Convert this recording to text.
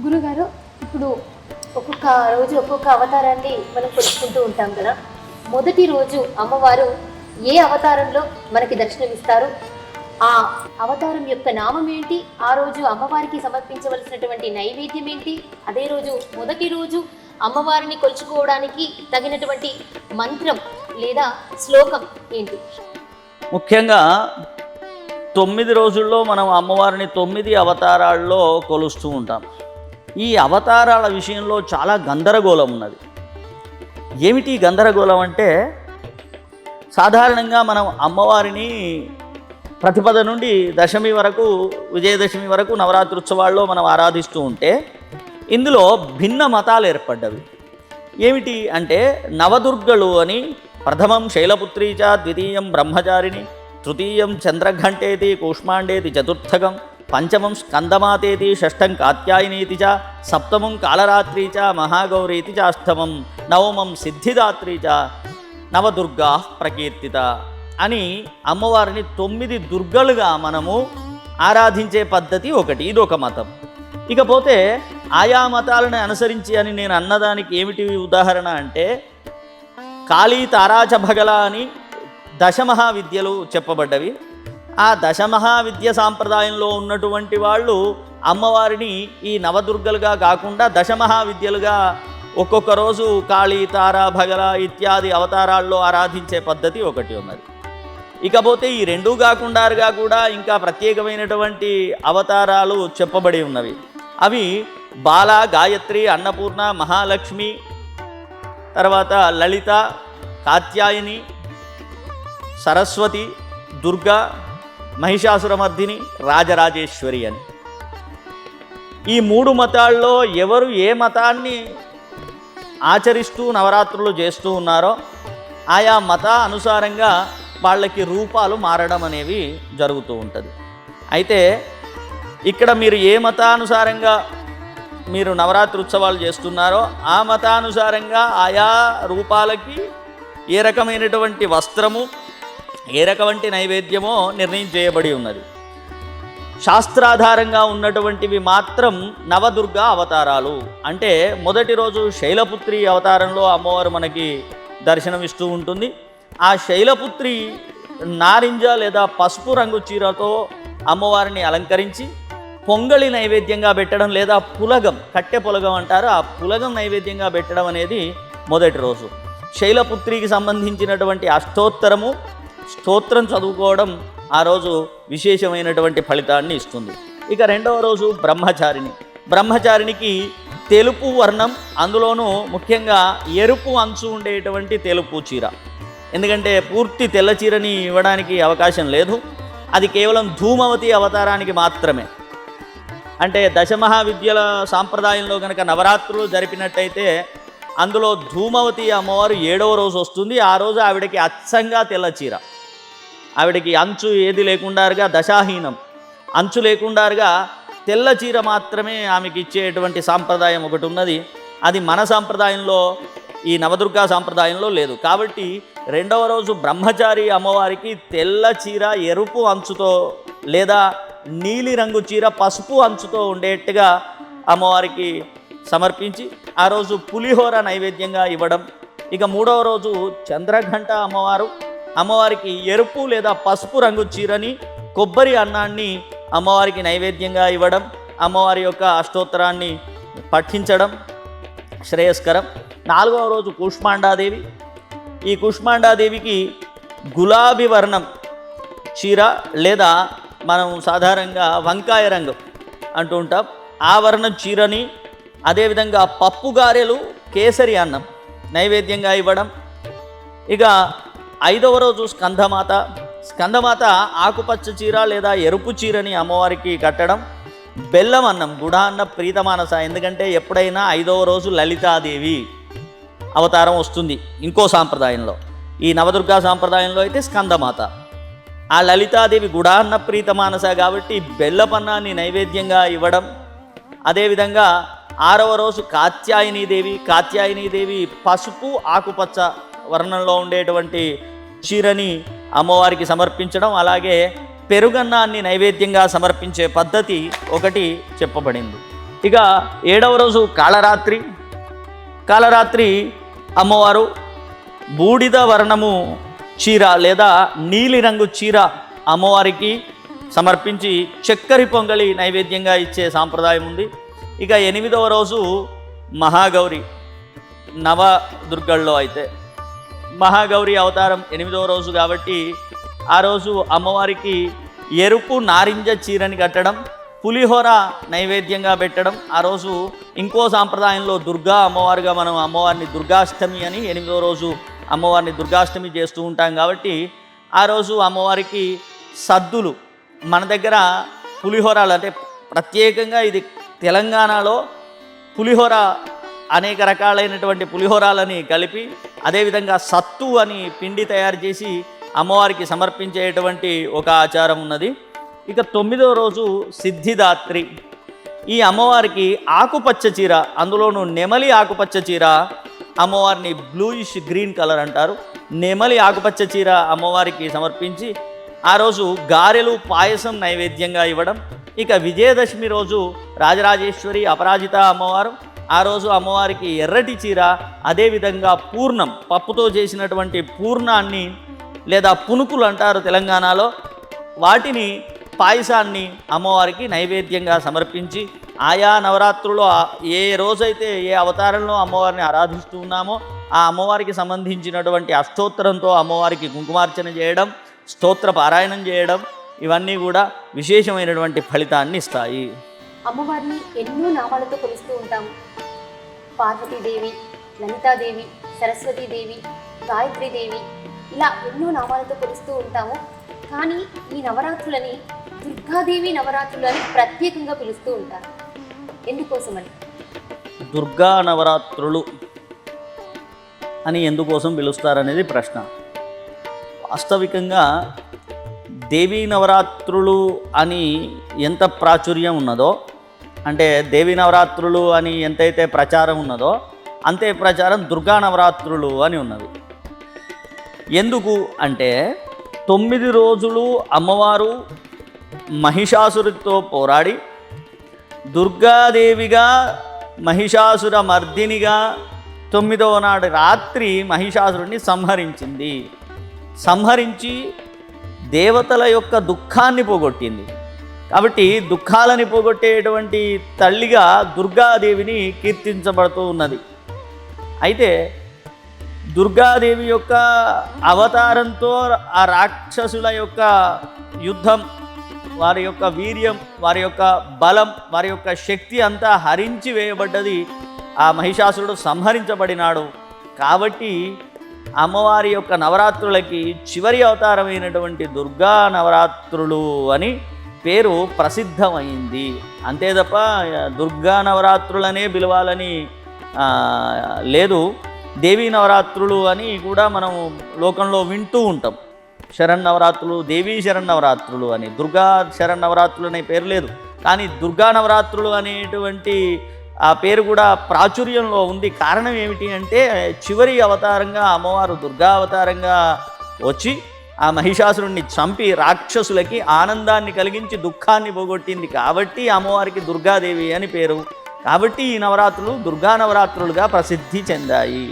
గురుగారు, ఇప్పుడు ఒక్కొక్క రోజు ఒక్కొక్క అవతారాన్ని మనం కొలుచుకుంటూ ఉంటాం కదా. మొదటి రోజు అమ్మవారు ఏ అవతారంలో మనకి దర్శనమిస్తారు, ఆ అవతారం యొక్క నామం ఏంటి, ఆ రోజు అమ్మవారికి సమర్పించవలసినటువంటి నైవేద్యం ఏంటి, అదే రోజు మొదటి రోజు అమ్మవారిని కొలుచుకోవడానికి తగినటువంటి మంత్రం లేదా శ్లోకం ఏంటి? ముఖ్యంగా 9 రోజుల్లో మనం అమ్మవారిని 9 అవతారాల్లో కొలుస్తూ ఉంటాం. ఈ అవతారాల విషయంలో చాలా గందరగోళం ఉన్నది. ఏమిటి గందరగోళం అంటే, సాధారణంగా మనం అమ్మవారిని ప్రతిపద నుండి దశమి వరకు, విజయదశమి వరకు నవరాత్రుత్సవాల్లో మనం ఆరాధిస్తూ ఉంటే, ఇందులో భిన్న మతాలు ఏర్పడ్డవి. ఏమిటి అంటే, నవదుర్గలు అని ప్రథమం శైలపుత్రీ చ, ద్వితీయం బ్రహ్మచారిణి, తృతీయం చంద్రఘంటేతి కూష్మాండేతి చతుర్థకం, పంచమం స్కందమాతేతి, షష్ఠం కాత్యాయనీతి చ, సప్తమం కాళరాత్రీ చ, మహాగౌరీతి చ అష్టమం, నవమం సిద్ధిదాత్రీ చ, నవదుర్గా ప్రకీర్తిత అని అమ్మవారిని 9 దుర్గలుగా మనము ఆరాధించే పద్ధతి ఒకటి. ఇదొక మతం. ఇకపోతే ఆయా మతాలను అనుసరించి అని నేను అన్నదానికి ఏమిటి ఉదాహరణ అంటే, కాళీ తారాచ భగల అని దశమహావిద్యలు చెప్పబడ్డవి. ఆ దశమహావిద్య సాంప్రదాయంలో ఉన్నటువంటి వాళ్ళు అమ్మవారిని ఈ నవదుర్గలుగా కాకుండా దశమహావిద్యలుగా ఒక్కొక్క రోజు కాళీ తార భగల ఇత్యాది అవతారాల్లో ఆరాధించే పద్ధతి ఒకటి ఉన్నది. ఇకపోతే ఈ రెండూ కాకుండారుగా కూడా ఇంకా ప్రత్యేకమైనటువంటి అవతారాలు చెప్పబడి ఉన్నవి. అవి బాల, గాయత్రి, అన్నపూర్ణ, మహాలక్ష్మి, తర్వాత లలిత, కాత్యాయని, సరస్వతి, దుర్గా, మహిషాసురమర్దిని, రాజరాజేశ్వరి అని. ఈ 3 మతాల్లో ఎవరు ఏ మతాన్ని ఆచరిస్తూ నవరాత్రులు చేస్తూ ఉన్నారో ఆయా మత అనుసారంగా వాళ్ళకి రూపాలు మారడం అనేవి జరుగుతూ ఉంటుంది. అయితే ఇక్కడ మీరు ఏ మతానుసారంగా మీరు నవరాత్రి ఉత్సవాలు చేస్తున్నారో ఆ మతానుసారంగా ఆయా రూపాలకి ఏ రకమైనటువంటి వస్త్రము, ఏ రకమైన నైవేద్యమో నిర్ణయం చేయబడి ఉన్నది. శాస్త్రాధారంగా ఉన్నటువంటివి మాత్రం నవదుర్గా అవతారాలు. అంటే మొదటి రోజు శైలపుత్రి అవతారంలో అమ్మవారు మనకి దర్శనమిస్తూ ఉంటుంది. ఆ శైలపుత్రి నారింజ లేదా పసుపు రంగు చీరతో అమ్మవారిని అలంకరించి పొంగళి నైవేద్యంగా పెట్టడం లేదా పులగం, కట్టె పులగం అంటారు, ఆ పులగం నైవేద్యంగా పెట్టడం అనేది మొదటి రోజు. శైలపుత్రికి సంబంధించినటువంటి అష్టోత్తరము స్తోత్రం చదువుకోవడం ఆ రోజు విశేషమైనటువంటి ఫలితాన్ని ఇస్తుంది. ఇక రెండవ రోజు బ్రహ్మచారిణి. బ్రహ్మచారిణికి తెలుపు వర్ణం, అందులోనూ ముఖ్యంగా ఎరుపు అంచు ఉండేటువంటి తెలుపు చీర. ఎందుకంటే పూర్తి తెల్ల చీరని ఇవ్వడానికి అవకాశం లేదు. అది కేవలం ధూమవతి అవతారానికి మాత్రమే. అంటే దశమహావిద్యల సాంప్రదాయంలో కనుక నవరాత్రులు జరిపినట్టయితే అందులో ధూమవతి అమ్మవారు 7వ రోజు వస్తుంది. ఆ రోజు ఆవిడకి అచ్చంగా తెల్ల చీర, ఆవిడకి అంచు ఏది లేకుండారుగా, దశాహీనం అంచు లేకుండారుగా తెల్ల చీర మాత్రమే ఆమెకి ఇచ్చేటువంటి సాంప్రదాయం ఒకటి ఉన్నది. అది మన సాంప్రదాయంలో, ఈ నవదుర్గా సాంప్రదాయంలో లేదు. కాబట్టి రెండవ రోజు బ్రహ్మచారి అమ్మవారికి తెల్ల చీర ఎరుపు అంచుతో లేదా నీలిరంగు చీర పసుపు అంచుతో ఉండేట్టుగా అమ్మవారికి సమర్పించి ఆ రోజు పులిహోర నైవేద్యంగా ఇవ్వడం. ఇక మూడవ రోజు చంద్రఘంట అమ్మవారికి ఎరుపు లేదా పసుపు రంగు చీరని, కొబ్బరి అన్నాన్ని అమ్మవారికి నైవేద్యంగా ఇవ్వడం, అమ్మవారి యొక్క అష్టోత్తరాన్ని పఠించడం శ్రేయస్కరం. 4వ రోజు కూష్మాండాదేవి. ఈ కూష్మాండాదేవికి గులాబీ వర్ణం చీర లేదా మనం సాధారణంగా వంకాయ రంగు అంటూ ఉంటాం, ఆ వర్ణం చీరని, అదేవిధంగా పప్పు గారెలు, కేసరి అన్నం నైవేద్యంగా ఇవ్వడం. ఇక 5వ రోజు స్కందమాత ఆకుపచ్చ చీర లేదా ఎరుపు చీరని అమ్మవారికి కట్టడం, బెల్లం అన్నం, గుడాన్న ప్రీతమానస. ఎందుకంటే ఎప్పుడైనా 5వ రోజు లలితాదేవి అవతారం వస్తుంది ఇంకో సాంప్రదాయంలో. ఈ నవదుర్గా సాంప్రదాయంలో అయితే స్కందమాత. ఆ లలితాదేవి గుడాన్న ప్రీతమానస కాబట్టి బెల్లపన్నాన్ని నైవేద్యంగా ఇవ్వడం. అదేవిధంగా 6వ రోజు కాత్యాయనీదేవి పసుపు ఆకుపచ్చ వర్ణంలో ఉండేటువంటి చీరని అమ్మవారికి సమర్పించడం. అలాగే పెరుగన్నాన్ని నైవేద్యంగా సమర్పించే పద్ధతి ఒకటి చెప్పబడింది. ఇక 7వ రోజు కాళరాత్రి. కాళరాత్రి అమ్మవారు బూడిద వర్ణము చీర లేదా నీలిరంగు చీర అమ్మవారికి సమర్పించి చక్కెర పొంగలి నైవేద్యంగా ఇచ్చే సాంప్రదాయం ఉంది. ఇక 8వ రోజు మహాగౌరి. నవదుర్గల్లో అయితే మహాగౌరి అవతారం 8వ రోజు కాబట్టి ఆ రోజు అమ్మవారికి ఎరుపు నారింజ చీరని కట్టడం, పులిహోర నైవేద్యంగా పెట్టడం. ఆ రోజు ఇంకో సాంప్రదాయంలో దుర్గా అమ్మవారుగా మనం అమ్మవారిని దుర్గాష్టమి అని 8వ రోజు అమ్మవారిని దుర్గాష్టమి చేస్తూ ఉంటాం కాబట్టి ఆ రోజు అమ్మవారికి సద్దులు, మన దగ్గర పులిహోరాలు అంటే ప్రత్యేకంగా ఇది తెలంగాణలో పులిహోర అనేక రకాలైనటువంటి పులిహోరాలని కలిపి అదేవిధంగా సత్తు అని పిండి తయారు చేసి అమ్మవారికి సమర్పించేటువంటి ఒక ఆచారం ఉన్నది. ఇక 9వ రోజు సిద్ధిదాత్రి. ఈ అమ్మవారికి ఆకుపచ్చ చీర, అందులోనూ నెమలి ఆకుపచ్చ చీర, అమ్మవారిని బ్లూయిష్ గ్రీన్ కలర్ అంటారు, నెమలి ఆకుపచ్చ చీర అమ్మవారికి సమర్పించి ఆ రోజు గారెలు పాయసం నైవేద్యంగా ఇవ్వడం. ఇక విజయదశమి రోజు రాజరాజేశ్వరి అపరాజిత అమ్మవారు. ఆ రోజు అమ్మవారికి ఎర్రటి చీర, అదేవిధంగా పూర్ణం, పప్పుతో చేసినటువంటి పూర్ణాన్ని లేదా పునుకులు అంటారు తెలంగాణలో, వాటిని పాయసాన్ని అమ్మవారికి నైవేద్యంగా సమర్పించి ఆయా నవరాత్రుల్లో ఏ రోజైతే ఏ అవతారంలో అమ్మవారిని ఆరాధిస్తూ ఉన్నామో ఆ అమ్మవారికి సంబంధించినటువంటి అష్టోత్తరంతో అమ్మవారికి కుంకుమార్చన చేయడం, స్తోత్ర పారాయణం చేయడం, ఇవన్నీ కూడా విశేషమైనటువంటి ఫలితాన్ని ఇస్తాయి. అమ్మవారిని ఎన్నో నామాలతో కొలుస్తూ ఉంటాము. పార్వతీదేవి, లలితాదేవి, సరస్వతీదేవి, గాయత్రీదేవి, ఇలా ఎన్నో నామాలతో కొలుస్తూ ఉంటాము. కానీ ఈ నవరాత్రులని దుర్గాదేవి నవరాత్రులని ప్రత్యేకంగా పిలుస్తూ ఉంటారు. ఎందుకోసమని? దుర్గా నవరాత్రులు అని ఎందుకోసం పిలుస్తారనేది ప్రశ్న. వాస్తవికంగా దేవీ నవరాత్రులు అని ఎంత ప్రాచుర్యం ఉన్నదో, అంటే దేవీ నవరాత్రులు అని ఎంతైతే ప్రచారం ఉన్నదో అంతే ప్రచారం దుర్గా నవరాత్రులు అని ఉన్నది. ఎందుకు అంటే 9 రోజులు అమ్మవారు మహిషాసురుడితో పోరాడి దుర్గాదేవిగా మహిషాసుర మర్దినిగా 9వ నాడు రాత్రి మహిషాసురుడిని సంహరించి దేవతల యొక్క దుఃఖాన్ని పోగొట్టింది. కాబట్టి దుఃఖాలని పోగొట్టేటువంటి తల్లిగా దుర్గాదేవిని కీర్తించబడుతూ ఉన్నది. అయితే దుర్గాదేవి యొక్క అవతారంతో ఆ రాక్షసుల యొక్క యుద్ధం, వారి యొక్క వీర్యం, వారి యొక్క బలం, వారి యొక్క శక్తి అంతా హరించి వేయబడ్డది. ఆ మహిషాసురుడు సంహరించబడినాడు. కాబట్టి అమ్మవారి యొక్క నవరాత్రులకి చివరి అవతారమైనటువంటి దుర్గా నవరాత్రులు అని పేరు ప్రసిద్ధమైంది. అంతే తప్ప దుర్గా నవరాత్రులనే పిలవాలని లేదు. దేవీ నవరాత్రులు అని కూడా మనం లోకంలో వింటూ ఉంటాం. శరన్నవరాత్రులు, దేవీ శరన్నవరాత్రులు అని, దుర్గా శరన్నవరాత్రులు అనే పేరు లేదు. కానీ దుర్గా నవరాత్రులు అనేటువంటి ఆ పేరు కూడా ప్రాచుర్యంలో ఉంది. కారణం ఏమిటి అంటే చివరి అవతారంగా అమ్మవారు దుర్గా అవతారంగా వచ్చి ఆ మహిషాసురుణ్ణి చంపి రాక్షసులకి ఆనందాన్ని కలిగించి దుఃఖాన్ని పోగొట్టింది. కాబట్టి అమ్మవారికి దుర్గాదేవి అని పేరు. కాబట్టి ఈ నవరాత్రులు దుర్గా నవరాత్రులుగా ప్రసిద్ధి చెందాయి.